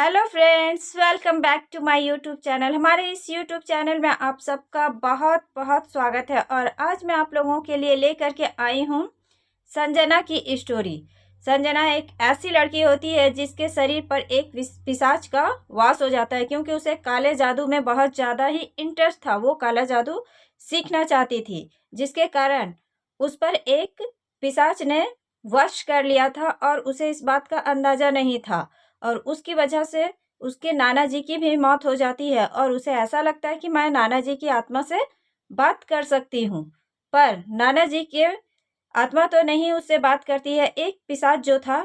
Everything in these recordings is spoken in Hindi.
Hello friends, welcome back to my YouTube channel. हमारे इस यूट्यूब चैनल में आप सबका बहुत बहुत स्वागत है। और आज मैं आप लोगों के लिए लेकर के आई हूँ संजना की स्टोरी। संजना एक ऐसी लड़की होती है जिसके शरीर पर एक पिशाच का वास हो जाता है, क्योंकि उसे काले जादू में बहुत ज़्यादा ही इंटरेस्ट था। वो काला जादू सीखना चाहती थी, जिसके कारण उस पर एक पिशाच ने वश कर लिया था और उसे इस बात का अंदाज़ा नहीं था। और उसकी वजह से उसके नाना जी की भी मौत हो जाती है और उसे ऐसा लगता है कि मैं नाना जी की आत्मा से बात कर सकती हूँ। पर नाना जी के आत्मा तो नहीं उससे बात करती है। एक पिशाच जो था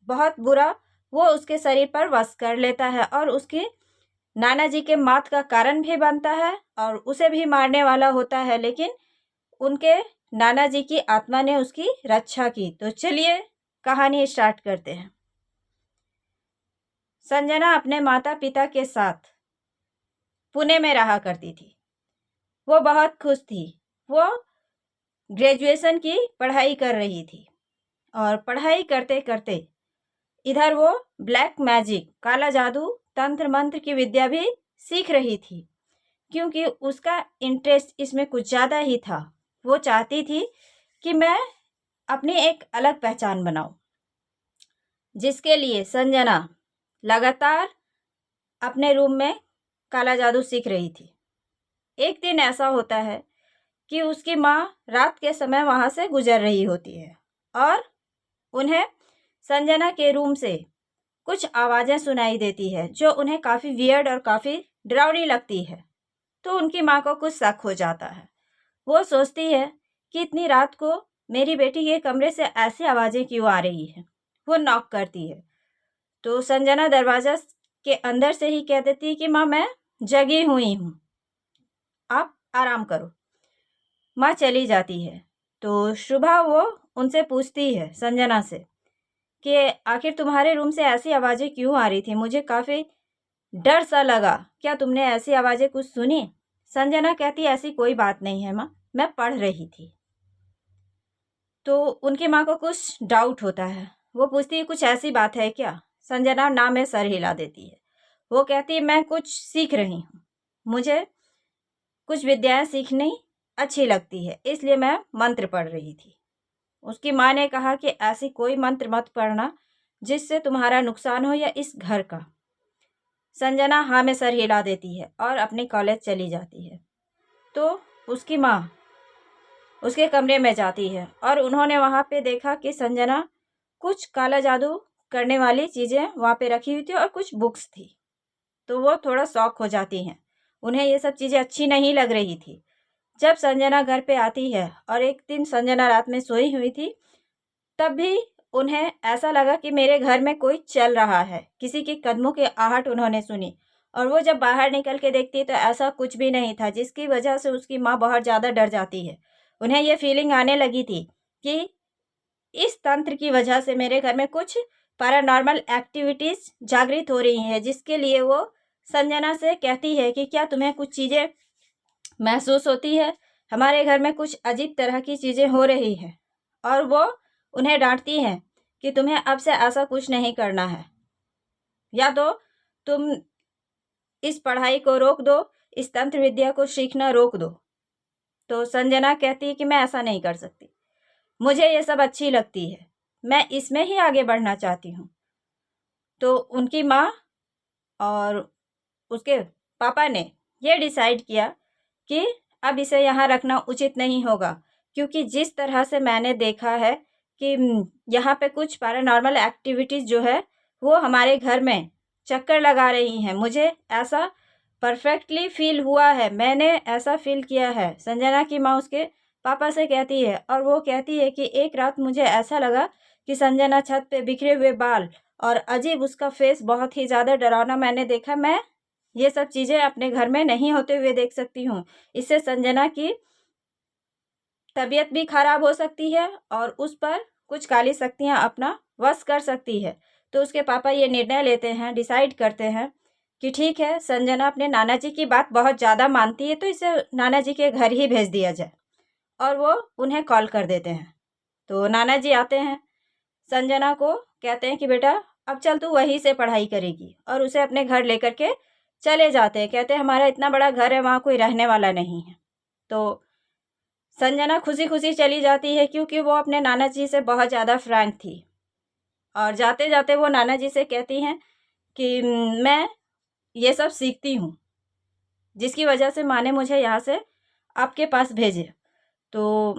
बहुत बुरा, वो उसके शरीर पर वश कर लेता है और उसकी नाना जी के मौत का कारण भी बनता है और उसे भी मारने वाला होता है। लेकिन उनके नाना जी की आत्मा ने उसकी रक्षा की। तो चलिए कहानी स्टार्ट करते हैं। संजना अपने माता पिता के साथ पुणे में रहा करती थी। वो बहुत खुश थी। वो ग्रेजुएशन की पढ़ाई कर रही थी और पढ़ाई करते करते इधर वो ब्लैक मैजिक, काला जादू, तंत्र मंत्र की विद्या भी सीख रही थी, क्योंकि उसका इंटरेस्ट इसमें कुछ ज़्यादा ही था। वो चाहती थी कि मैं अपनी एक अलग पहचान बनाऊं, जिसके लिए संजना लगातार अपने रूम में काला जादू सीख रही थी। एक दिन ऐसा होता है कि उसकी माँ रात के समय वहाँ से गुजर रही होती है और उन्हें संजना के रूम से कुछ आवाज़ें सुनाई देती है जो उन्हें काफ़ी वियर्ड और काफ़ी डरावनी लगती है। तो उनकी माँ को कुछ शक हो जाता है। वो सोचती है कि इतनी रात को मेरी बेटी के कमरे से ऐसी आवाज़ें क्यों आ रही हैं। वो नॉक करती है तो संजना दरवाज़ा के अंदर से ही कह देती है कि माँ, मैं जगी हुई हूँ, आप आराम करो। माँ चली जाती है। तो सुबह वो उनसे पूछती है, संजना से, कि आखिर तुम्हारे रूम से ऐसी आवाज़ें क्यों आ रही थी? मुझे काफ़ी डर सा लगा। क्या तुमने ऐसी आवाज़ें कुछ सुनी? संजना कहती, ऐसी कोई बात नहीं है माँ, मैं पढ़ रही थी। तो उनकी माँ को कुछ डाउट होता है। वो पूछती है, कुछ ऐसी बात है क्या? संजना ना में सर हिला देती है। वो कहती है, मैं कुछ सीख रही हूँ, मुझे कुछ विद्याएं सीखनी अच्छी लगती है, इसलिए मैं मंत्र पढ़ रही थी। उसकी माँ ने कहा कि ऐसी कोई मंत्र मत पढ़ना जिससे तुम्हारा नुकसान हो या इस घर का। संजना हाँ में सर हिला देती है और अपने कॉलेज चली जाती है। तो उसकी माँ उसके कमरे में जाती है और उन्होंने वहाँ पे देखा कि संजना कुछ काला जादू करने वाली चीज़ें वहाँ पे रखी हुई थी और कुछ बुक्स थी। तो वो थोड़ा शॉक हो जाती हैं। उन्हें ये सब चीज़ें अच्छी नहीं लग रही थी। जब संजना घर पे आती है और एक दिन संजना रात में सोई हुई थी, तब भी उन्हें ऐसा लगा कि मेरे घर में कोई चल रहा है। किसी के कदमों की आहट उन्होंने सुनी और वो जब बाहर निकल के देखती तो ऐसा कुछ भी नहीं था, जिसकी वजह से उसकी माँ बहुत ज़्यादा डर जाती है। उन्हें ये फीलिंग आने लगी थी कि इस तंत्र की वजह से मेरे घर में कुछ पैरानॉर्मल एक्टिविटीज़ जागृत हो रही हैं, जिसके लिए वो संजना से कहती है कि क्या तुम्हें कुछ चीज़ें महसूस होती है? हमारे घर में कुछ अजीब तरह की चीज़ें हो रही हैं। और वो उन्हें डांटती हैं कि तुम्हें अब से ऐसा कुछ नहीं करना है, या तो तुम इस पढ़ाई को रोक दो, इस तंत्र विद्या को सीखना रोक दो। तो संजना कहती है कि मैं ऐसा नहीं कर सकती, मुझे ये सब अच्छी लगती है, मैं इसमें ही आगे बढ़ना चाहती हूँ। तो उनकी माँ और उसके पापा ने ये डिसाइड किया कि अब इसे यहाँ रखना उचित नहीं होगा, क्योंकि जिस तरह से मैंने देखा है कि यहाँ पे कुछ पैरानॉर्मल एक्टिविटीज़ जो है वो हमारे घर में चक्कर लगा रही हैं। मुझे ऐसा परफेक्टली फील हुआ है, मैंने ऐसा फील किया है। संजना की माँ उसके पापा से कहती है और वो कहती है कि एक रात मुझे ऐसा लगा कि संजना छत पे बिखरे हुए बाल और अजीब उसका फेस बहुत ही ज़्यादा डरावना मैंने देखा। मैं ये सब चीज़ें अपने घर में नहीं होते हुए देख सकती हूँ। इससे संजना की तबीयत भी खराब हो सकती है और उस पर कुछ काली शक्तियाँ अपना वश कर सकती है। तो उसके पापा ये निर्णय लेते हैं, डिसाइड करते हैं कि ठीक है, संजना अपने नाना जी की बात बहुत ज़्यादा मानती है, तो इसे नाना जी के घर ही भेज दिया जाए। और वो उन्हें कॉल कर देते हैं। तो नाना जी आते हैं, संजना को कहते हैं कि बेटा अब चल तू वहीं से पढ़ाई करेगी, और उसे अपने घर लेकर के चले जाते हैं। कहते हैं हमारा इतना बड़ा घर है, वहाँ कोई रहने वाला नहीं है। तो संजना खुशी खुशी चली जाती है, क्योंकि वो अपने नाना जी से बहुत ज़्यादा फ्रैंक थी। और जाते जाते वो नाना जी से कहती हैं कि मैं ये सब सीखती हूँ, जिसकी वजह से माँ ने मुझे यहाँ से आपके पास भेजे, तो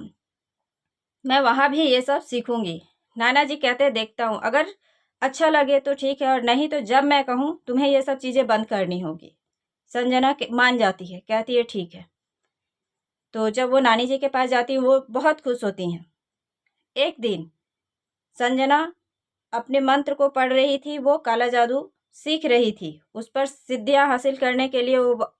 मैं वहाँ भी ये सब सीखूंगी। नाना जी कहते देखता हूँ, अगर अच्छा लगे तो ठीक है, और नहीं तो जब मैं कहूँ तुम्हें ये सब चीज़ें बंद करनी होगी। संजना मान जाती है, कहती है ठीक है। तो जब वो नानी जी के पास जाती है, वो बहुत खुश होती हैं। एक दिन संजना अपने मंत्र को पढ़ रही थी, वो काला जादू सीख रही थी। उस पर सिद्धियां हासिल करने के लिए वो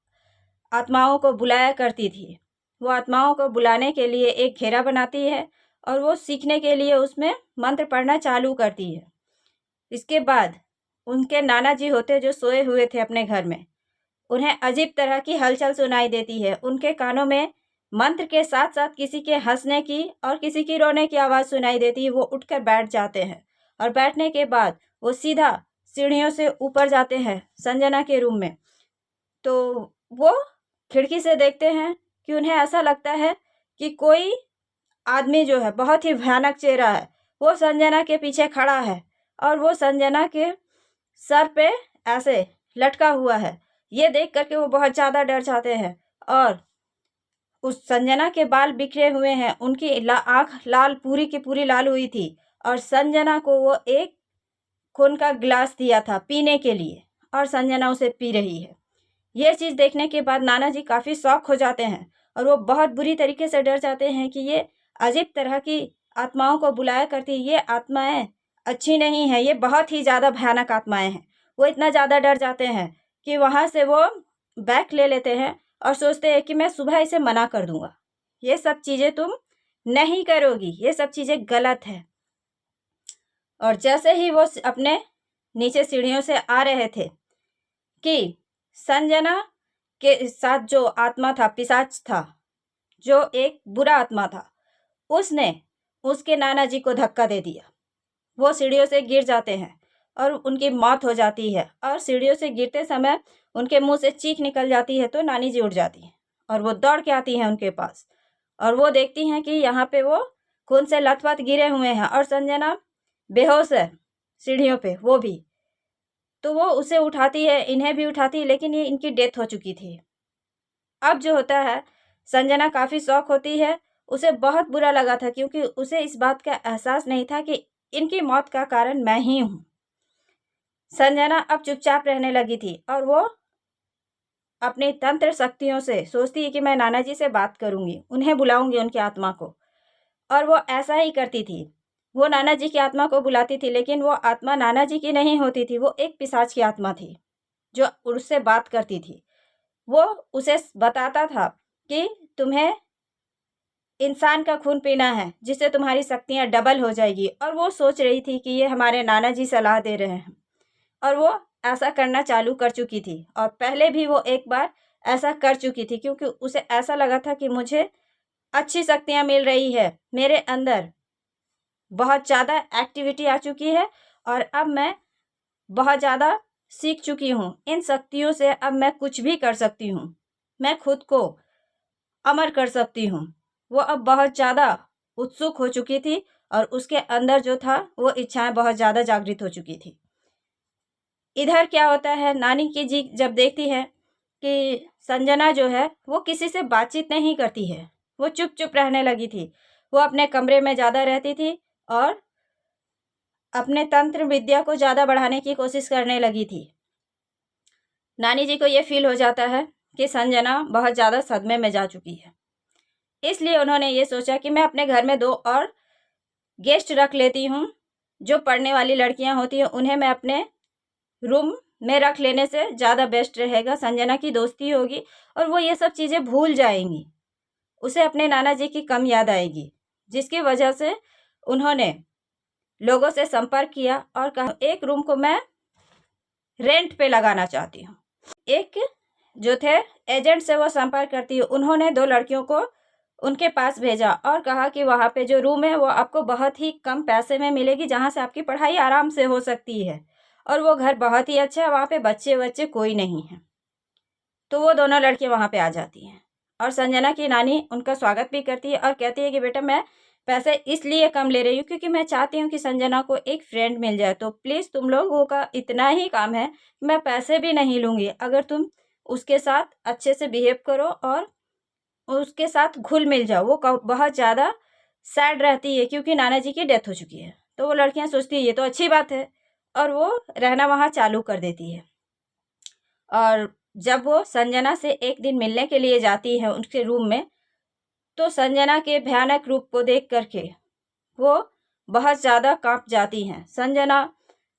आत्माओं को बुलाया करती थी। वो आत्माओं को बुलाने के लिए एक घेरा बनाती है, और वो सीखने के लिए उसमें मंत्र पढ़ना चालू करती है। इसके बाद उनके नाना जी होते, जो सोए हुए थे अपने घर में, उन्हें अजीब तरह की हलचल सुनाई देती है। उनके कानों में मंत्र के साथ साथ किसी के हंसने की और किसी की रोने की आवाज़ सुनाई देती है। वो उठकर बैठ जाते हैं, और बैठने के बाद वो सीधा सीढ़ियों से ऊपर जाते हैं संजना के रूम में। तो वो खिड़की से देखते हैं कि उन्हें ऐसा लगता है कि कोई आदमी जो है, बहुत ही भयानक चेहरा है, वो संजना के पीछे खड़ा है, और वो संजना के सर पे ऐसे लटका हुआ है। ये देख करके वो बहुत ज़्यादा डर जाते हैं, और उस संजना के बाल बिखरे हुए हैं, उनकी आँख लाल, पूरी की पूरी लाल हुई थी, और संजना को वो एक खून का गिलास दिया था पीने के लिए, और संजना उसे पी रही है। ये चीज़ देखने के बाद नाना जी काफ़ी शॉक हो जाते हैं, और वो बहुत बुरी तरीके से डर जाते हैं कि ये अजीब तरह की आत्माओं को बुलाया करती, ये आत्माएं अच्छी नहीं है, ये बहुत ही ज़्यादा भयानक आत्माएं हैं। वो इतना ज़्यादा डर जाते हैं कि वहाँ से वो बैग ले लेते हैं, और सोचते हैं कि मैं सुबह इसे मना कर दूंगा, ये सब चीज़ें तुम नहीं करोगी, ये सब चीज़ें गलत है। और जैसे ही वो अपने नीचे सीढ़ियों से आ रहे थे कि संजना के साथ जो आत्मा था, पिशाच था, जो एक बुरा आत्मा था, उसने उसके नाना जी को धक्का दे दिया। वो सीढ़ियों से गिर जाते हैं, और उनकी मौत हो जाती है। और सीढ़ियों से गिरते समय उनके मुंह से चीख निकल जाती है, तो नानी जी उठ जाती हैं, और वो दौड़ के आती हैं उनके पास, और वो देखती हैं कि यहाँ पे वो खून से लथपथ गिरे हुए हैं, और संजना बेहोश है सीढ़ियों पे, वो भी। तो वो उसे उठाती है, इन्हें भी उठाती है, लेकिन ये इनकी डेथ हो चुकी थी। अब जो होता है, संजना काफ़ी शौक होती है। उसे बहुत बुरा लगा था, क्योंकि उसे इस बात का एहसास नहीं था कि इनकी मौत का कारण मैं ही हूँ। संजना अब चुपचाप रहने लगी थी, और वो अपनी तंत्र शक्तियों से सोचती है कि मैं नाना जी से बात करूँगी, उन्हें बुलाऊंगी, उनकी आत्मा को। और वो ऐसा ही करती थी। वो नाना जी की आत्मा को बुलाती थी, लेकिन वो आत्मा नाना जी की नहीं होती थी, वो एक पिशाच की आत्मा थी, जो उससे बात करती थी। वो उसे बताता था कि तुम्हें इंसान का खून पीना है, जिससे तुम्हारी शक्तियाँ डबल हो जाएगी। और वो सोच रही थी कि ये हमारे नाना जी सलाह दे रहे हैं, और वो ऐसा करना चालू कर चुकी थी। और पहले भी वो एक बार ऐसा कर चुकी थी, क्योंकि उसे ऐसा लगा था कि मुझे अच्छी शक्तियाँ मिल रही है, मेरे अंदर बहुत ज़्यादा एक्टिविटी आ चुकी है, और अब मैं बहुत ज़्यादा सीख चुकी हूँ। इन शक्तियों से अब मैं कुछ भी कर सकती हूँ, मैं खुद को अमर कर सकती हूँ। वो अब बहुत ज़्यादा उत्सुक हो चुकी थी, और उसके अंदर जो था, वो इच्छाएं बहुत ज़्यादा जागृत हो चुकी थी। इधर क्या होता है, नानी की जी जब देखती है कि संजना जो है वो किसी से बातचीत नहीं करती है, वो चुप चुप रहने लगी थी। वो अपने कमरे में ज़्यादा रहती थी, और अपने तंत्र विद्या को ज़्यादा बढ़ाने की कोशिश करने लगी थी। नानी जी को ये फील हो जाता है कि संजना बहुत ज़्यादा सदमे में जा चुकी है। इसलिए उन्होंने ये सोचा कि मैं अपने घर में 2 और गेस्ट रख लेती हूँ। जो पढ़ने वाली लड़कियाँ होती हैं, उन्हें मैं अपने रूम में रख लेने से ज़्यादा बेस्ट रहेगा। संजना की दोस्ती होगी, और वो ये सब चीज़ें भूल जाएंगी। उसे अपने नाना जी की कम याद आएगी, जिसकी वजह से उन्होंने लोगों से संपर्क किया, और कहा एक रूम को मैं रेंट पे लगाना चाहती हूँ। एक जो थे एजेंट से वो संपर्क करती है। उन्होंने 2 लड़कियों को उनके पास भेजा, और कहा कि वहाँ पे जो रूम है वो आपको बहुत ही कम पैसे में मिलेगी, जहाँ से आपकी पढ़ाई आराम से हो सकती है। और वो घर बहुत ही अच्छा है, वहाँ पे बच्चे कोई नहीं है। तो वो दोनों लड़कियाँ वहाँ पे आ जाती हैं और संजना की नानी उनका स्वागत भी करती है और कहती है कि बेटा मैं पैसे इसलिए कम ले रही हूँ क्योंकि मैं चाहती हूँ कि संजना को एक फ्रेंड मिल जाए, तो प्लीज़ तुम लोगों का इतना ही काम है, मैं पैसे भी नहीं लूँगी अगर तुम उसके साथ अच्छे से बिहेव करो और उसके साथ घुल मिल जाओ। वो बहुत ज़्यादा सैड रहती है क्योंकि नाना जी की डेथ हो चुकी है। तो वो लड़कियाँ सोचती है ये तो अच्छी बात है और वो रहना वहाँ चालू कर देती है। और जब वो संजना से एक दिन मिलने के लिए जाती है उनके रूम में, तो संजना के भयानक रूप को देख करके वो बहुत ज़्यादा कांप जाती हैं। संजना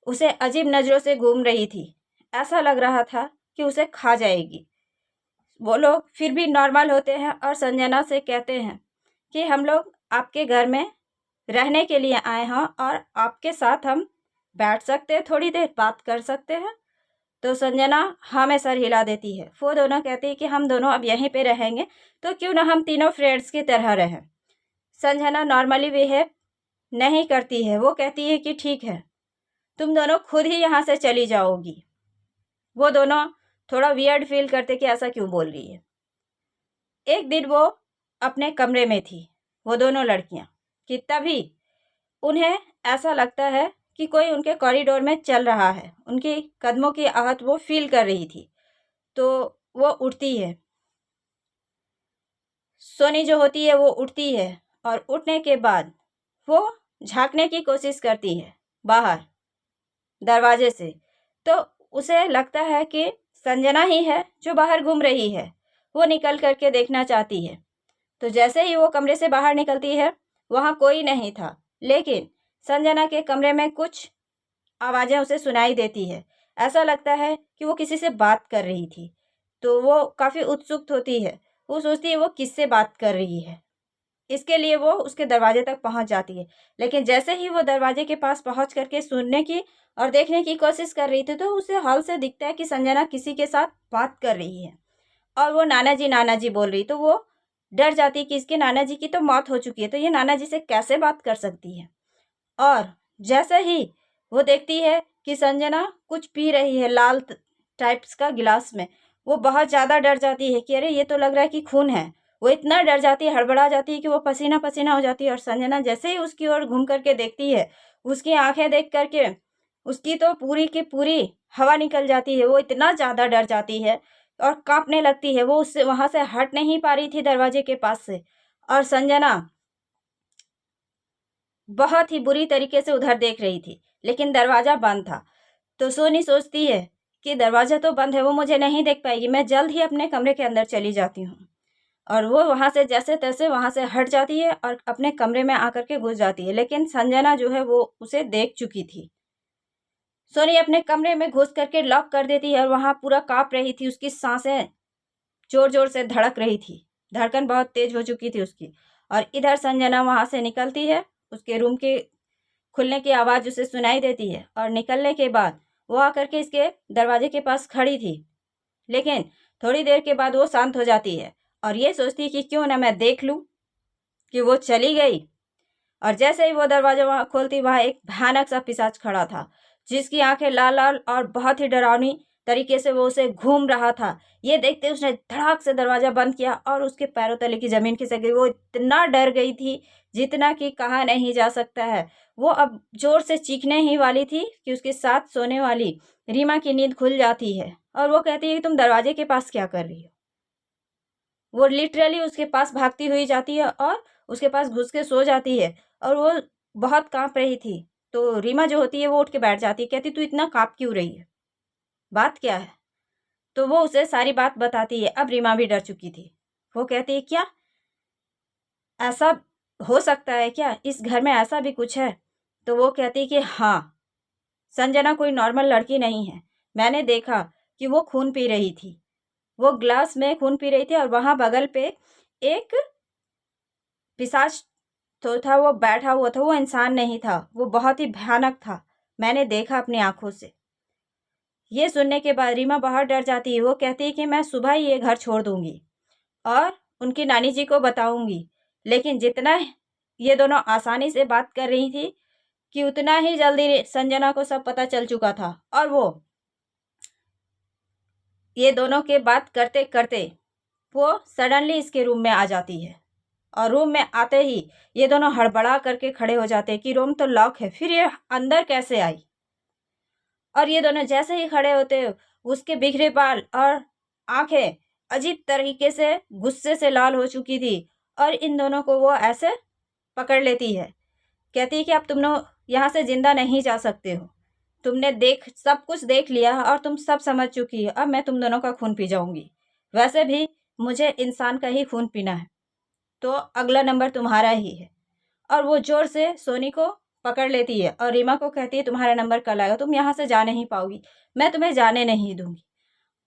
उसे अजीब नज़रों से घूम रही थी, ऐसा लग रहा था कि उसे खा जाएगी। वो लोग फिर भी नॉर्मल होते हैं और संजना से कहते हैं कि हम लोग आपके घर में रहने के लिए आए हैं और आपके साथ हम बैठ सकते हैं, थोड़ी देर बात कर सकते हैं। तो संजना हाँ में सर हिला देती है। वो दोनों कहती है कि हम दोनों अब यहीं पे रहेंगे, तो क्यों ना हम तीनों फ्रेंड्स की तरह रहें। संजना नॉर्मली बिहेव नहीं करती है, वो कहती है कि ठीक है तुम दोनों खुद ही यहाँ से चली जाओगी। वो दोनों थोड़ा वियर्ड फील करते कि ऐसा क्यों बोल रही है। एक दिन वो अपने कमरे में थी, वो दोनों लड़कियाँ, कि तभी उन्हें ऐसा लगता है कि कोई उनके कॉरिडोर में चल रहा है। उनकी कदमों की आहट वो फील कर रही थी, तो वो उठती है। सोनी जो होती है वो उठती है और उठने के बाद वो झांकने की कोशिश करती है बाहर दरवाजे से। तो उसे लगता है कि संजना ही है जो बाहर घूम रही है। वो निकल करके देखना चाहती है। तो जैसे ही वो कमरे से बाहर निकलती है, वहाँ कोई नहीं था, लेकिन संजना के कमरे में कुछ आवाज़ें उसे सुनाई देती है। ऐसा लगता है कि वो किसी से बात कर रही थी। तो वो काफ़ी उत्सुक होती है। वो सोचती है वो किससे बात कर रही है। इसके लिए वो उसके दरवाजे तक पहुंच जाती है। लेकिन जैसे ही वो दरवाजे के पास पहुंच करके सुनने की और देखने की कोशिश कर रही थी, तो उसे हॉल से दिखता है कि संजना किसी के साथ बात कर रही है और वो नाना जी बोल रही। तो वो डर जाती है कि इसके नाना जी की तो मौत हो चुकी है, तो ये नाना जी से कैसे बात कर सकती है। और जैसे ही वो देखती है कि संजना कुछ पी रही है लाल टाइप्स का गिलास में, वो बहुत ज़्यादा डर जाती है कि अरे ये तो लग रहा है कि खून है। वो इतना डर जाती है, हड़बड़ा जाती है कि वो पसीना पसीना हो जाती है। और संजना जैसे ही उसकी ओर घूम करके देखती है, उसकी आंखें देख करके उसकी तो पूरी की पूरी हवा निकल जाती है। वो इतना ज़्यादा डर जाती है और कांपने लगती है। वो उससे वहाँ से हट नहीं पा रही थी दरवाजे के पास से। और संजना बहुत ही बुरी तरीके से उधर देख रही थी, लेकिन दरवाज़ा बंद था। तो सोनी सोचती है कि दरवाज़ा तो बंद है, वो मुझे नहीं देख पाएगी, मैं जल्द ही अपने कमरे के अंदर चली जाती हूँ। और वो वहाँ से जैसे तैसे वहाँ से हट जाती है और अपने कमरे में आकर के घुस जाती है। लेकिन संजना जो है वो उसे देख चुकी थी। सोनी अपने कमरे में घुस करके लॉक कर देती है और वहाँ पूरा काँप रही थी। उसकी सांसें जोर जोर से धड़क रही थी, धड़कन बहुत तेज हो चुकी थी उसकी। और इधर संजना वहाँ से निकलती है, उसके रूम के खुलने की आवाज़ उसे सुनाई देती है और निकलने के बाद वो आकर के इसके दरवाजे के पास खड़ी थी। लेकिन थोड़ी देर के बाद वो शांत हो जाती है और ये सोचती है कि क्यों ना मैं देख लूँ कि वो चली गई। और जैसे ही वो दरवाजा वहाँ खोलती, वहाँ एक भयानक सा पिशाच खड़ा था, जिसकी आंखें लाल लाल और बहुत ही डरावनी तरीके से वो उसे घूम रहा था। ये देखते उसने धड़ाक से दरवाजा बंद किया और उसके पैरों तले की जमीन खिसक गई। वो इतना डर गई थी जितना कि कहा नहीं जा सकता है। वो अब जोर से चीखने ही वाली थी कि उसके साथ सोने वाली रीमा की नींद खुल जाती है और वो कहती है कि तुम दरवाजे के पास क्या कर रही हो। वो लिटरली उसके पास भागती हुई जाती है और उसके पास घुस के सो जाती है और वो बहुत कांप रही थी। तो रीमा जो होती है वो उठ के बैठ जाती है, कहती तू इतना कांप क्यों रही है, बात क्या है। तो वो उसे सारी बात बताती है। अब रीमा भी डर चुकी थी। वो कहती है क्या ऐसा हो सकता है, क्या इस घर में ऐसा भी कुछ है। तो वो कहती है कि हाँ, संजना कोई नॉर्मल लड़की नहीं है। मैंने देखा कि वो खून पी रही थी, वो ग्लास में खून पी रही थी और वहाँ बगल पे एक पिशाच तो था, वो बैठा हुआ था। वो इंसान नहीं था, वो बहुत ही भयानक था, मैंने देखा अपनी आंखों से। ये सुनने के बाद रीमा बहुत डर जाती है। वो कहती है कि मैं सुबह ही ये घर छोड़ दूंगी और उनकी नानी जी को बताऊंगी। लेकिन जितना ये दोनों आसानी से बात कर रही थी, कि उतना ही जल्दी संजना को सब पता चल चुका था और वो ये दोनों के बात करते करते वो सडनली इसके रूम में आ जाती है और रूम में आते ही ये दोनों हड़बड़ा करके खड़े हो जाते हैं कि रूम तो लॉक है, फिर ये अंदर कैसे आई। और ये दोनों जैसे ही खड़े होते उसके बिखरे बाल और आंखें अजीब तरीके से गुस्से से लाल हो चुकी थी और इन दोनों को वो ऐसे पकड़ लेती है। कहती है कि अब तुम लोग यहाँ से जिंदा नहीं जा सकते हो, तुमने सब कुछ देख लिया और तुम सब समझ चुकी है, अब मैं तुम दोनों का खून पी जाऊंगी। वैसे भी मुझे इंसान का ही खून पीना है, तो अगला नंबर तुम्हारा ही है। और वो जोर से सोनी को पकड़ लेती है और रीमा को कहती है तुम्हारा नंबर कल आएगा, तुम यहाँ से जा नहीं पाओगी, मैं तुम्हें जाने नहीं दूंगी।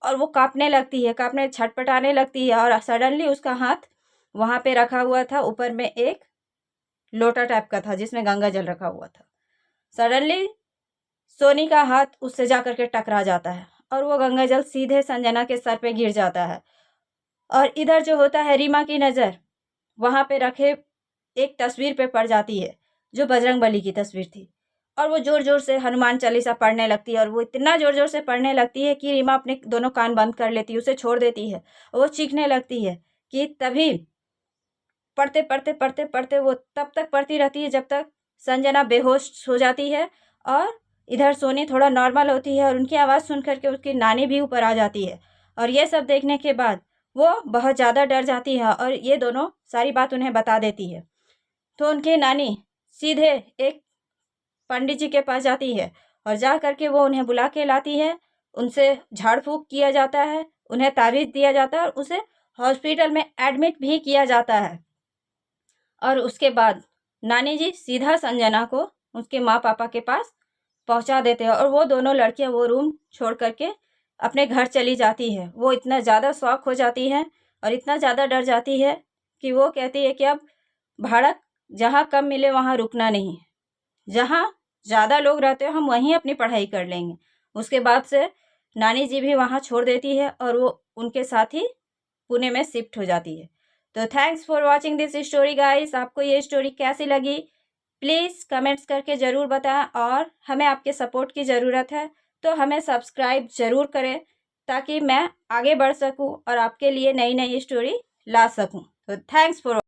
और वो कांपने लगती है, कांपने छटपटाने लगती है और सडनली उसका हाथ वहाँ पे रखा हुआ था, ऊपर में एक लोटा टाइप का था जिसमें गंगा जल रखा हुआ था। सडनली सोनी का हाथ उससे जा करके टकरा जाता है और वो गंगा जल सीधे संजना के सर पे गिर जाता है। और इधर जो होता है रीमा की नज़र वहाँ पे रखे एक तस्वीर पे पड़ जाती है जो बजरंगबली की तस्वीर थी और वो ज़ोर ज़ोर से हनुमान चालीसा पढ़ने लगती है और वो इतना ज़ोर ज़ोर से पढ़ने लगती है कि रीमा अपने दोनों कान बंद कर लेती है, उसे छोड़ देती है। वो चीखने लगती है कि तभी पढ़ते पढ़ते पढ़ते पढ़ते वो तब तक पढ़ती रहती है जब तक संजना बेहोश हो जाती है और इधर सोनी थोड़ा नॉर्मल होती है और उनकी आवाज़ सुन करके उसकी नानी भी ऊपर आ जाती है। और ये सब देखने के बाद वो बहुत ज़्यादा डर जाती है और ये दोनों सारी बात उन्हें बता देती है। तो उनकी नानी सीधे एक पंडित जी के पास जाती है और जा करके वो उन्हें बुला के लाती है, उनसे झाड़ फूँक किया जाता है, उन्हें ताबीज़ दिया जाता है और उसे हॉस्पिटल में एडमिट भी किया जाता है। और उसके बाद नानी जी सीधा संजना को उसके माँ पापा के पास पहुंचा देते हैं और वो दोनों लड़कियां वो रूम छोड़ करके अपने घर चली जाती है। वो इतना ज़्यादा शॉक हो जाती है और इतना ज़्यादा डर जाती है कि वो कहती है कि अब भाड़ा जहाँ कम मिले वहाँ रुकना नहीं है, जहाँ ज़्यादा लोग रहते हो हम वहीं अपनी पढ़ाई कर लेंगे। उसके बाद से नानी जी भी वहाँ छोड़ देती है और वो उनके साथ ही पुणे में शिफ्ट हो जाती है। तो thanks for watching this story guys. आपको ये स्टोरी कैसी लगी प्लीज़ कमेंट्स करके ज़रूर बताएं और हमें आपके सपोर्ट की ज़रूरत है, तो हमें सब्सक्राइब ज़रूर करें ताकि मैं आगे बढ़ सकूं और आपके लिए नई नई स्टोरी ला सकूं। तो थैंक्स फॉर